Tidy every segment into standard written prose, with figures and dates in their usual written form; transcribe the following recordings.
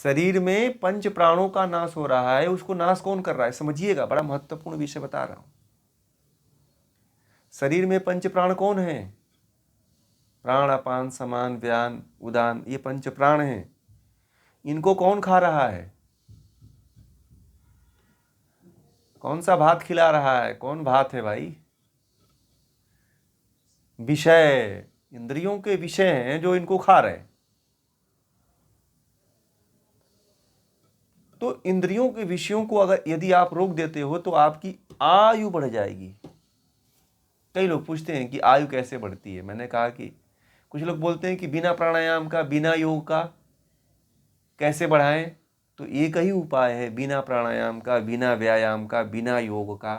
शरीर में पंच प्राणों का नाश हो रहा है, उसको नाश कौन कर रहा है? समझिएगा, बड़ा महत्वपूर्ण विषय बता रहा हूं। शरीर में पंच प्राण कौन है? प्राण, अपान, समान, व्यान, उदान, ये पंच प्राण हैं। इनको कौन खा रहा है? कौन सा भात खिला रहा है? कौन भात है भाई? विषय, इंद्रियों के विषय हैं जो इनको खा रहे हैं। तो इंद्रियों के विषयों को अगर यदि आप रोक देते हो तो आपकी आयु बढ़ जाएगी। कई लोग पूछते हैं कि आयु कैसे बढ़ती है। मैंने कहा कि कुछ लोग बोलते हैं कि बिना प्राणायाम का, बिना योग का कैसे बढ़ाएं? तो एक ही उपाय है, बिना प्राणायाम का, बिना व्यायाम का, बिना योग का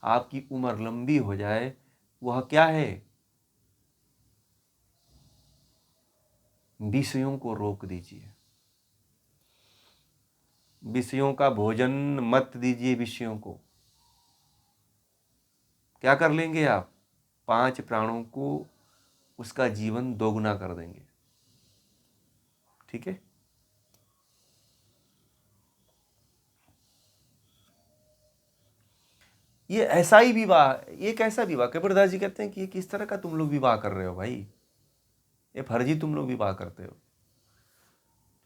आपकी उम्र लंबी हो जाए। वह क्या है? विषयों को रोक दीजिए। विषयों का भोजन मत दीजिए। विषयों को क्या कर लेंगे आप? 5 प्राणों को उसका जीवन दोगुना कर देंगे। ठीक है? ये ऐसा ही विवाह, ये कैसा विवाह? कबीरदास जी कहते हैं कि ये किस तरह का तुम लोग विवाह कर रहे हो भाई? ये फर्जी तुम लोग विवाह करते हो।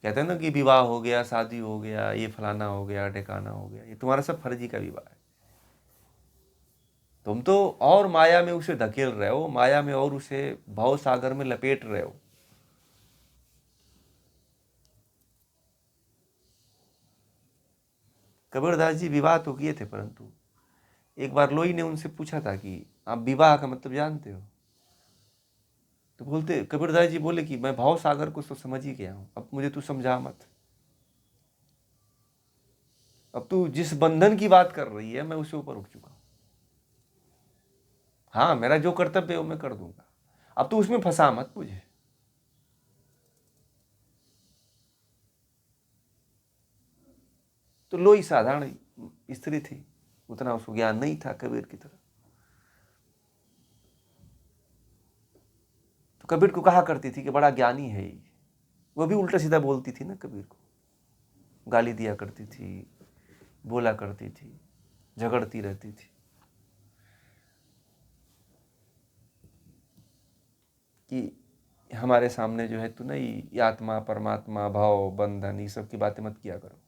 कहते हैं ना कि विवाह हो गया, शादी हो गया, ये फलाना हो गया, ढेकाना हो गया, ये तुम्हारा सब फर्जी का विवाह है। तुम तो और माया में उसे धकेल रहे हो, माया में और उसे भव सागर में लपेट रहे हो। कबीरदास जी विवाह तो किए थे, परंतु एक बार लोई ने उनसे पूछा था कि आप विवाह का मतलब जानते हो? तो बोलते, कबीरदास जी बोले कि मैं भाव सागर को तो समझ ही गया हूं, अब मुझे तू समझा मत। अब तू जिस बंधन की बात कर रही है मैं उसे ऊपर उठ चुका हूं। हाँ, मेरा जो कर्तव्य है वो मैं कर दूंगा, अब तू उसमें फंसा मत मुझे। तो लोई साधारण स्त्री थी, उतना उसको ज्ञान नहीं था कबीर की तरह। तो कबीर को कहा करती थी कि बड़ा ज्ञानी है ये। वो भी उल्टा सीधा बोलती थी ना कबीर को, गाली दिया करती थी, बोला करती थी, झगड़ती रहती थी कि हमारे सामने जो है तू ना ये आत्मा, परमात्मा, भाव, बंधन, ये सब की बातें मत किया करो।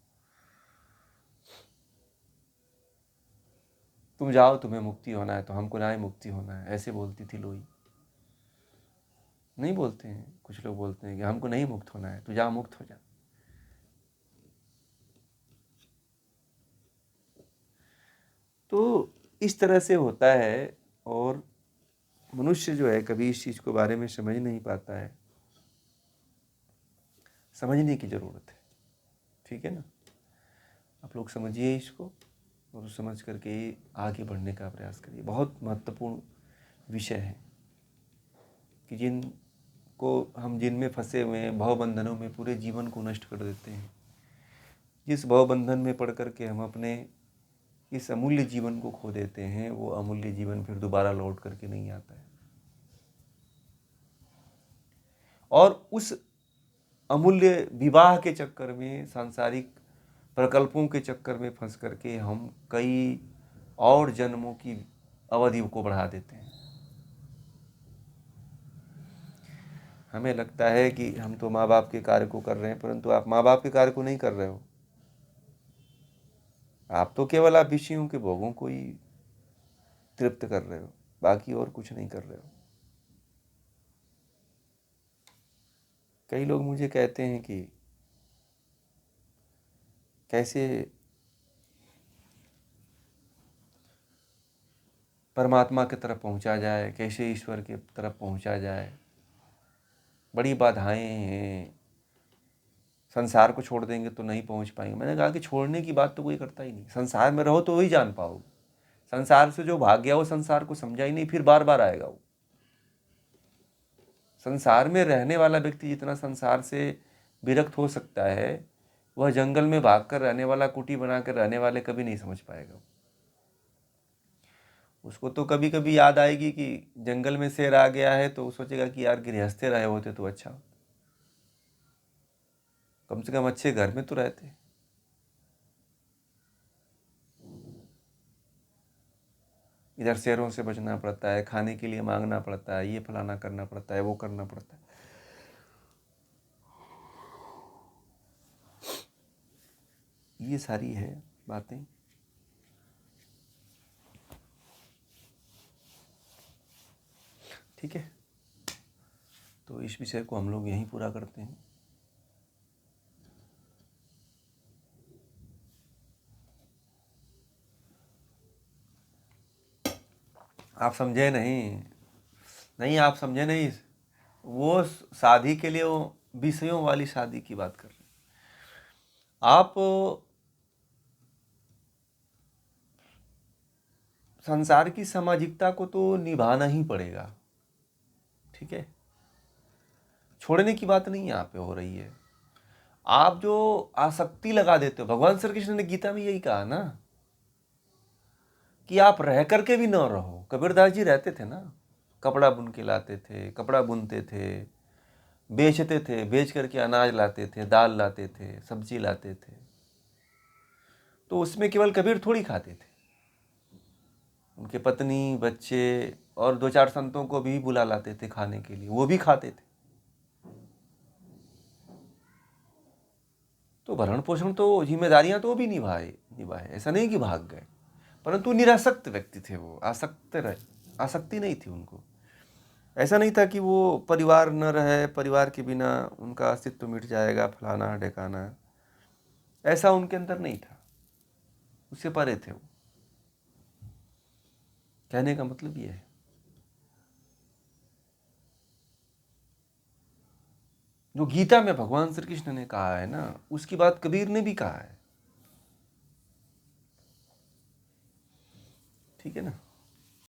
तुम जाओ, तुम्हें मुक्ति होना है तो हमको ना ही मुक्ति होना है, ऐसे बोलती थी लोई। नहीं बोलते हैं, कुछ लोग बोलते हैं कि हमको नहीं मुक्त होना है, तू जा मुक्त हो जा। तो इस तरह से होता है, और मनुष्य जो है कभी इस चीज को बारे में समझ नहीं पाता है। समझने की जरूरत है। ठीक है ना? आप लोग समझिए इसको, और समझ करके आगे बढ़ने का प्रयास करिए। बहुत महत्वपूर्ण विषय है कि जिनमें फंसे हुए हैं, भव बंधनों में पूरे जीवन को नष्ट कर देते हैं। जिस भव बंधन में पड़ करके हम अपने इस अमूल्य जीवन को खो देते हैं, वो अमूल्य जीवन फिर दोबारा लौट करके नहीं आता है। और उस अमूल्य विवाह के चक्कर में, सांसारिक प्रकल्पों के चक्कर में फंस करके हम कई और जन्मों की अवधि को बढ़ा देते हैं। हमें लगता है कि हम तो माँ बाप के कार्य को कर रहे हैं, परंतु आप माँ बाप के कार्य को नहीं कर रहे हो। आप तो केवल आप विषयों के भोगों को ही तृप्त कर रहे हो, बाकी और कुछ नहीं कर रहे हो। कई लोग मुझे कहते हैं कि कैसे परमात्मा की तरफ पहुंचा जाए, कैसे ईश्वर की तरफ पहुंचा जाए। बड़ी बाधाएं हैं, संसार को छोड़ देंगे तो नहीं पहुंच पाएंगे। मैंने कहा कि छोड़ने की बात तो कोई करता ही नहीं। संसार में रहो तो वही जान पाओगे। संसार से जो भाग गया वो संसार को समझा ही नहीं, फिर बार बार आएगा वो। संसार में रहने वाला व्यक्ति जितना संसार से विरक्त हो सकता है, वह जंगल में भागकर रहने वाला, कुटी बनाकर रहने वाले कभी नहीं समझ पाएगा। उसको तो कभी कभी याद आएगी कि जंगल में शेर आ गया है, तो वो सोचेगा कि यार गृहस्थे रहे होते तो अच्छा। कम से कम अच्छे घर में तो रहते। इधर शेरों से बचना पड़ता है, खाने के लिए मांगना पड़ता है, ये फलाना करना पड़ता है, वो करना पड़ता है। ये सारी है बातें। ठीक है, तो इस विषय को हम लोग यहीं पूरा करते हैं। आप समझे नहीं, नहीं आप समझे नहीं। वो शादी के लिए वो विषयों वाली शादी की बात कर रहे हैं आप। संसार की सामाजिकता को तो निभाना ही पड़ेगा, ठीक है। छोड़ने की बात नहीं यहाँ पे हो रही है। आप जो आसक्ति लगा देते हो, भगवान श्री कृष्ण ने गीता में यही कहा ना कि आप रह करके भी न रहो। कबीरदास जी रहते थे ना, कपड़ा बुन के लाते थे, कपड़ा बुनते थे, बेचते थे, बेच करके अनाज लाते थे, दाल लाते थे, सब्जी लाते थे। तो उसमें केवल कबीर थोड़ी खाते थे, उनके पत्नी, बच्चे और 2-4 संतों को भी बुला लाते थे खाने के लिए, वो भी खाते थे। तो भरण पोषण तो जिम्मेदारियां तो भी निभाए, ऐसा नहीं कि भाग गए, परंतु निरासक्त व्यक्ति थे वो, आसक्ति नहीं थी उनको। ऐसा नहीं था कि वो परिवार न रहे, परिवार के बिना उनका अस्तित्व मिट जाएगा, फलाना ढेकाना, ऐसा उनके अंदर नहीं था, उससे परे थे वो। कहने का मतलब ये है। जो गीता में भगवान श्री कृष्ण ने कहा है ना, उसकी बात कबीर ने भी कहा है, ठीक है ना।